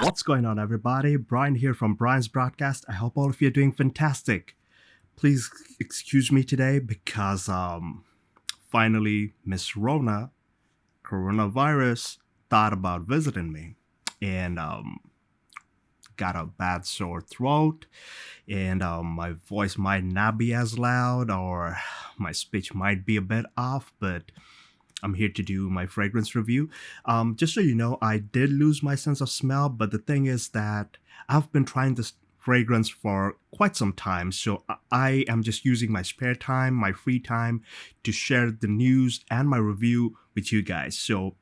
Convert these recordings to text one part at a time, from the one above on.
What's going on, everybody? Brian here from Brian's Broadcast. I hope all of you are doing fantastic. Please excuse me today because finally Miss Rona, coronavirus, thought about visiting me, and got a bad sore throat, and my voice might not be as loud, or my speech might be a bit off, but I'm here to do my fragrance review. Just so you know, I did lose my sense of smell, but the thing is that I've been trying this fragrance for quite some time, so I am just using my spare time, my free time, to share the news and my review with you guys. So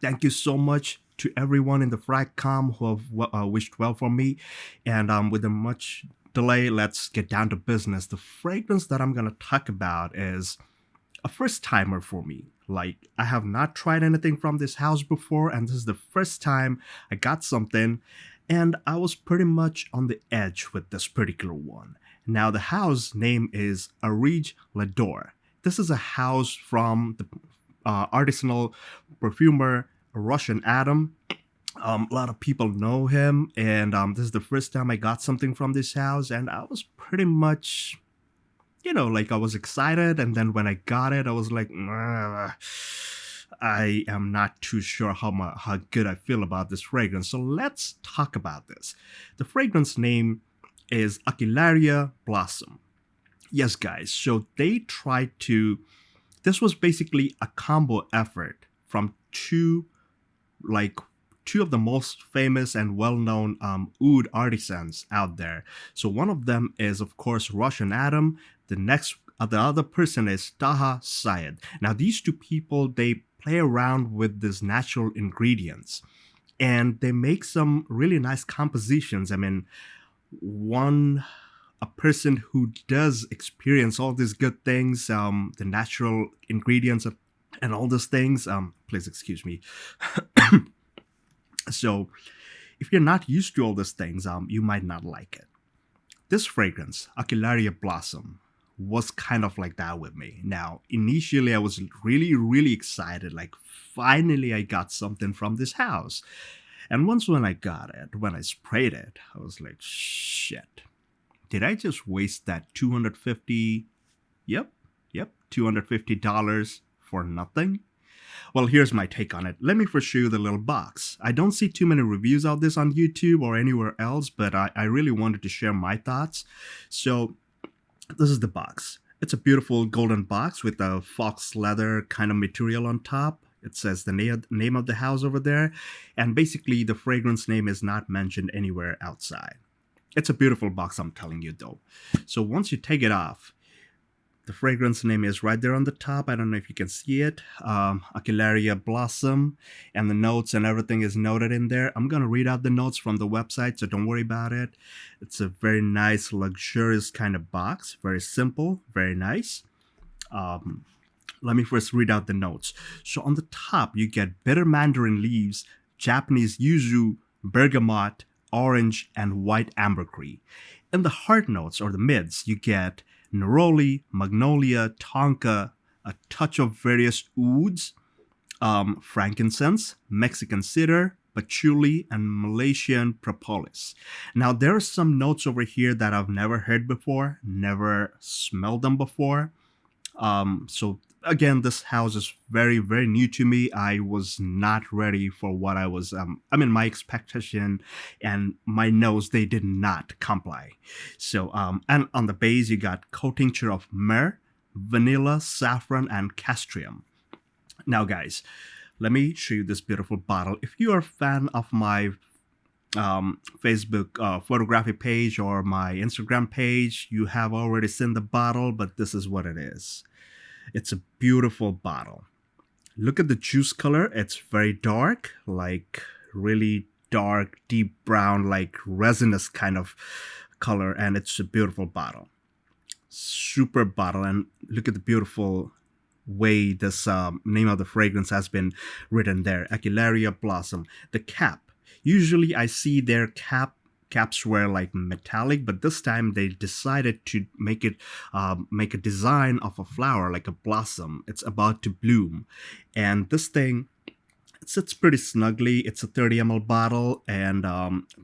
thank you so much to everyone in the FragCom who have wished well for me, and with a much delay, let's get down to business. The fragrance that I'm gonna talk about is a first timer for me. Like, I have not tried anything from this house before, and this is the first time I got something, and I was pretty much on the edge with this particular one. Now, the house name is Areej Le Dore. This is a house from the artisanal perfumer Russian Adam. A lot of people know him, and this is the first time I got something from this house, and I was pretty much, like, I was excited, and then when I got it, I was like, I am not too sure how good I feel about this fragrance. So let's talk about this. The fragrance name is Aquilaria Blossom. Yes, guys. So they tried to. This was basically a combo effort from two of the most famous and well-known oud artisans out there. So one of them is, of course, Russian Adam. The other person is Taha Syed. Now, these two people, they play around with these natural ingredients, and they make some really nice compositions. I mean, a person who does experience all these good things, the natural ingredients and all those things. Please excuse me. So, if you're not used to all these things, you might not like it. This fragrance, Aquilaria Blossom, was kind of like that with me. Now, initially, I was really, really excited. Like, finally, I got something from this house. And once when I got it, when I sprayed it, I was like, shit. Did I just waste that $250? Yep, $250 for nothing? Well, here's my take on it. Let me first show you the little box. I don't see too many reviews of this on YouTube or anywhere else, but I really wanted to share my thoughts. So, this is the box. It's a beautiful golden box with a fox leather kind of material on top. It says the name of the house over there. And basically, the fragrance name is not mentioned anywhere outside. It's a beautiful box, I'm telling you, though. So once you take it off, the fragrance name is right there on the top. I don't know if you can see it. Aquilaria Blossom. And the notes and everything is noted in there. I'm going to read out the notes from the website, so don't worry about it. It's a very nice, luxurious kind of box. Very simple, very nice. Let me first read out the notes. So on the top, you get bitter mandarin leaves, Japanese yuzu, bergamot, orange, and white ambergris. In the heart notes, or the mids, you get neroli, magnolia, tonka, a touch of various ouds, frankincense, Mexican cedar, patchouli, and Malaysian propolis. Now, there are some notes over here that I've never heard before, never smelled them before. So again, this house is very, very new to me. I was not ready for what I was, my expectation and my nose, they did not comply. So, and on the base, you got co-tincture of myrrh, vanilla, saffron, and castrium. Now, guys, let me show you this beautiful bottle. If you are a fan of my Facebook photography page or my Instagram page, you have already seen the bottle, but this is what it is. It's a beautiful bottle. Look at the juice color. It's very dark, like really dark, deep brown, like resinous kind of color, and it's a beautiful bottle. Super bottle, and look at the beautiful way this name of the fragrance has been written there. Aquilaria Blossom. The cap. Usually I see their caps were like metallic, but this time they decided to make a design of a flower, like a blossom. It's about to bloom, and this thing It sits pretty snugly. It's a 30 ml bottle, and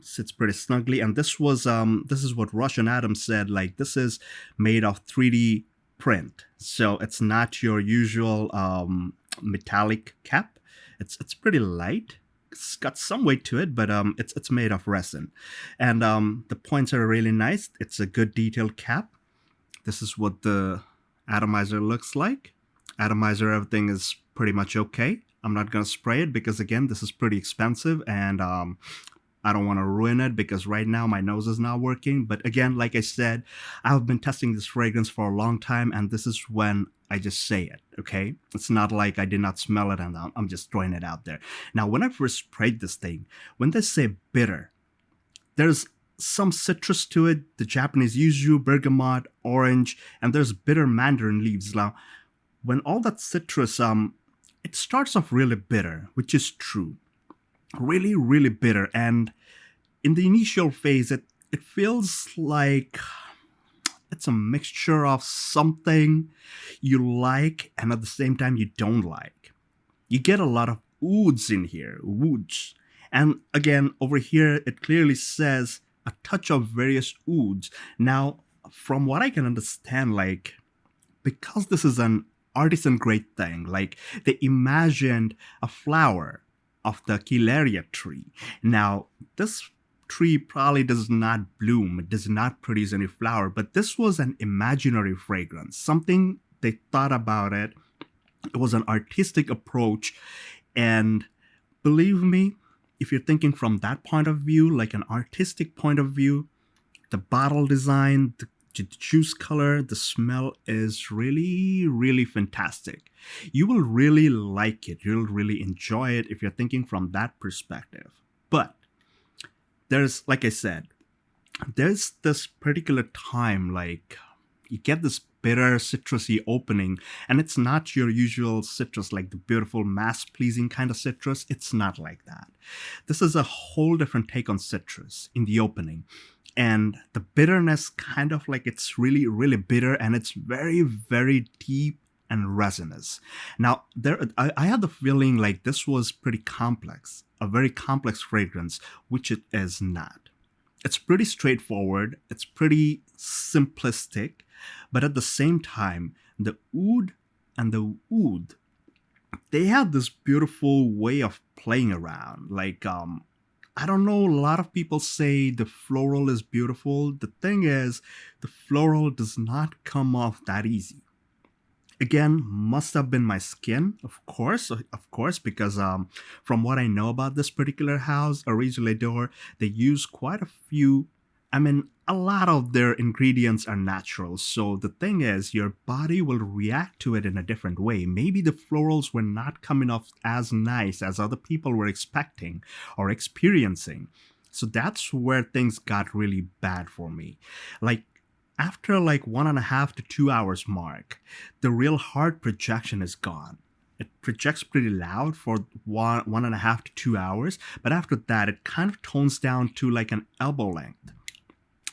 sits pretty snugly. And this is what Russian Adam said. Like, this is made of 3D print, so it's not your usual metallic cap. It's pretty light. It's got some weight to it, but it's made of resin, and the points are really nice. It's a good detailed cap. This is what the atomizer looks like. Atomizer, everything is pretty much okay. I'm not gonna spray it because again, this is pretty expensive, and I don't want to ruin it because right now my nose is not working. But again, like I said, I've been testing this fragrance for a long time, and this is when I just say it, okay? It's not like I did not smell it and I'm just throwing it out there. Now, when I first sprayed this thing, when they say bitter, there's some citrus to it, the Japanese yuzu, bergamot, orange, and there's bitter mandarin leaves. Now, when all that citrus, it starts off really bitter, which is true. Really, really bitter. And in the initial phase, it feels like it's a mixture of something you like and at the same time you don't like. You get a lot of ouds in here, ouds. And again, over here, it clearly says a touch of various ouds. Now, from what I can understand, like, because this is an artisan grade thing, like, they imagined a flower of the Aquilaria tree. Now, this tree probably does not bloom, it does not produce any flower, but this was an imaginary fragrance, something they thought about it. It was an artistic approach, and believe me, if you're thinking from that point of view, like an artistic point of view, the bottle design, the juice color, the smell is really, really fantastic. You will really like it. You'll really enjoy it if you're thinking from that perspective. But there's, like I said, there's this particular time, like, you get this bitter citrusy opening, and it's not your usual citrus, like the beautiful mass pleasing kind of citrus. It's not like that. This is a whole different take on citrus in the opening, and the bitterness, kind of like, it's really, really bitter, and it's very, very deep and resinous. Now, I had the feeling like this was pretty complex, a very complex fragrance, which it is not. It's pretty straightforward, it's pretty simplistic, but at the same time, the oud and the oud, they have this beautiful way of playing around. Like, I don't know, a lot of people say the floral is beautiful. The thing is, the floral does not come off that easy. Again, must have been my skin, of course, because from what I know about this particular house, Areej Le Dore, they use quite a few. I mean, a lot of their ingredients are natural. So the thing is, your body will react to it in a different way. Maybe the florals were not coming off as nice as other people were expecting or experiencing. So that's where things got really bad for me. Like, after like 1.5 to 2 hours mark, the real hard projection is gone. It projects pretty loud for 1.5 to 2 hours, but after that, it kind of tones down to like an elbow length,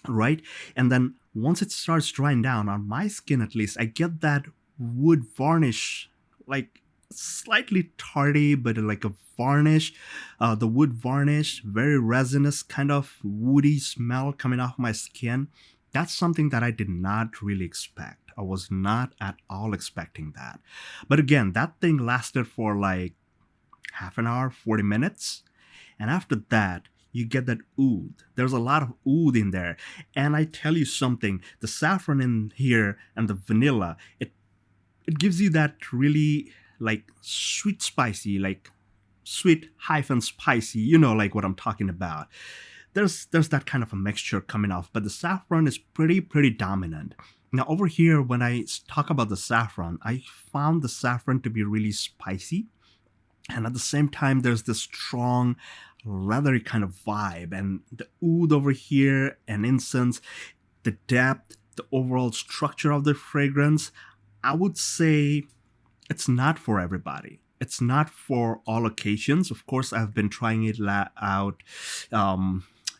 right? And then once it starts drying down, on my skin at least, I get that wood varnish, like slightly tardy, but like a varnish. The wood varnish, very resinous, kind of woody smell coming off my skin. That's something that I did not really expect. I was not at all expecting that. But again, that thing lasted for like half an hour, 40 minutes. And after that, you get that oud. There's a lot of oud in there. And I tell you something, the saffron in here and the vanilla, it gives you that really like sweet spicy, like sweet hyphen spicy, you know, like what I'm talking about. There's that kind of a mixture coming off, but the saffron is pretty dominant. Now over here, when I talk about the saffron, I found the saffron to be really spicy, and at the same time, there's this strong, leathery kind of vibe, and the oud over here and incense, the depth, the overall structure of the fragrance. I would say it's not for everybody. It's not for all occasions. Of course, I've been trying it out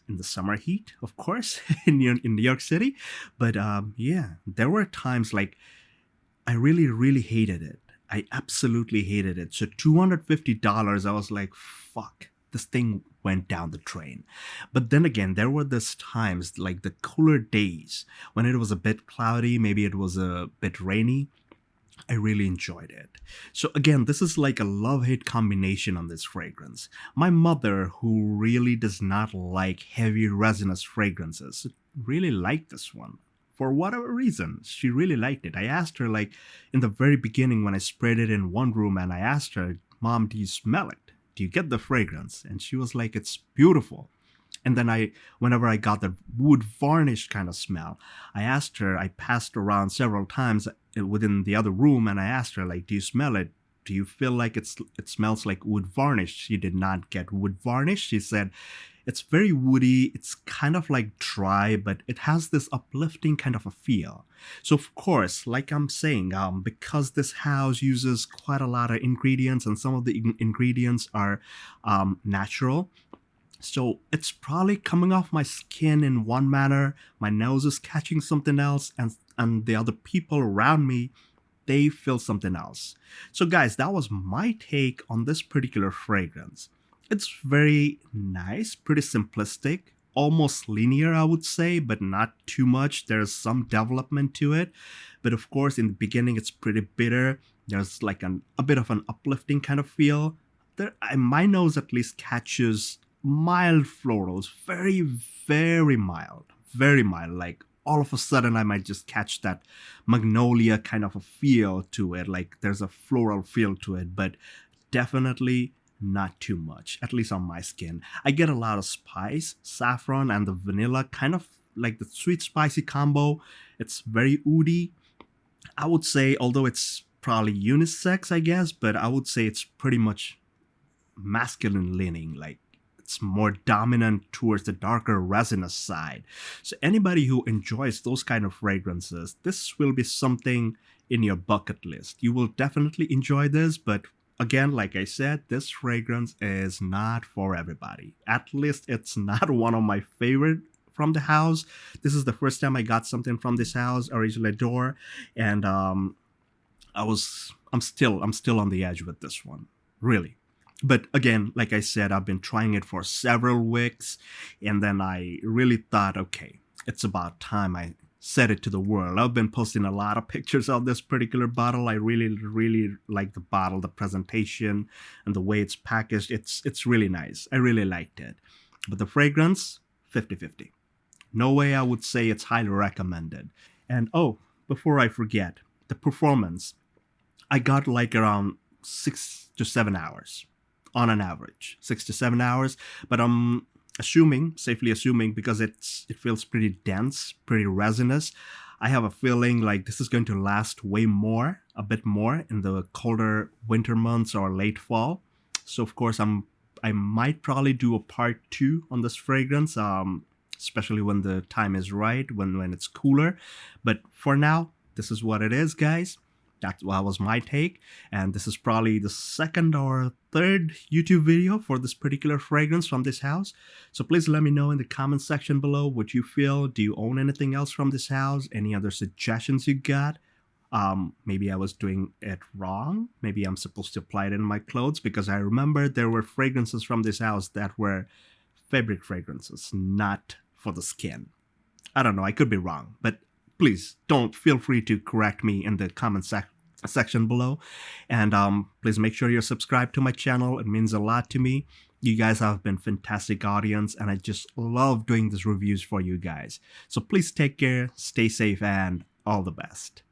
in the summer heat, of course, in New York City. But yeah, there were times like I really, really hated it. I absolutely hated it. So $250, I was like, fuck, this thing went down the drain. But then again, there were these times, like the cooler days, when it was a bit cloudy, maybe it was a bit rainy. I really enjoyed it. So again, this is like a love-hate combination on this fragrance. My mother, who really does not like heavy resinous fragrances, really liked this one. For whatever reason, she really liked it. I asked her, like, in the very beginning when I sprayed it in one room, and I asked her, Mom, do you smell it? Do you get the fragrance? And she was like, it's beautiful. And then whenever I got the wood varnish kind of smell, I asked her, I passed around several times within the other room, and I asked her, like, do you smell it? Do you feel like it smells like wood varnish? She did not get wood varnish. She said, it's very woody. It's kind of like dry, but it has this uplifting kind of a feel. So of course, like I'm saying, because this house uses quite a lot of ingredients, and some of the ingredients are natural, so it's probably coming off my skin in one manner, my nose is catching something else, and the other people around me, they feel something else. So guys, that was my take on this particular fragrance. It's very nice, pretty simplistic, almost linear, I would say, but not too much. There's some development to it. But of course, in the beginning, it's pretty bitter. There's like a bit of an uplifting kind of feel. My nose at least catches mild florals, very, very mild, very mild. Like all of a sudden, I might just catch that magnolia kind of a feel to it. Like there's a floral feel to it, but definitely not too much, at least on my skin. I get a lot of spice, saffron, and the vanilla, kind of like the sweet spicy combo. It's very oody. I would say, although it's probably unisex, I guess, but I would say it's pretty much masculine leaning. Like it's more dominant towards the darker resinous side. So anybody who enjoys those kind of fragrances, this will be something in your bucket list. You will definitely enjoy this, but again, like I said, this fragrance is not for everybody. At least it's not one of my favorite from the house. This is the first time I got something from this house, Areej Le Dore, and I'm still on the edge with this one, really. But again, like I said, I've been trying it for several weeks, and then I really thought, okay, it's about time I said it to the world. I've been posting a lot of pictures of this particular bottle. I really, really like the bottle, the presentation, and the way it's packaged. It's really nice. I really liked it. But the fragrance, 50-50. No way I would say it's highly recommended. And oh, before I forget, the performance. I got like around 6 to 7 hours on an average, 6 to 7 hours. But I'm safely assuming, because it feels pretty dense, pretty resinous, I have a feeling like this is going to last way more, a bit more in the colder winter months or late fall. So of course I might probably do a part 2 on this fragrance, especially when the time is right, when it's cooler. But for now, this is what it is, guys. That was my take, and this is probably the second or third YouTube video for this particular fragrance from this house. So please let me know in the comment section below what you feel. Do you own anything else from this house? Any other suggestions you got? Maybe I was doing it wrong. Maybe I'm supposed to apply it in my clothes, because I remember there were fragrances from this house that were fabric fragrances, not for the skin. I don't know, I could be wrong, but please don't feel free to correct me in the comment section below. And please make sure you're subscribed to my channel. It means a lot to me. You guys have been fantastic audience, and I just love doing these reviews for you guys. So please take care, stay safe, and all the best.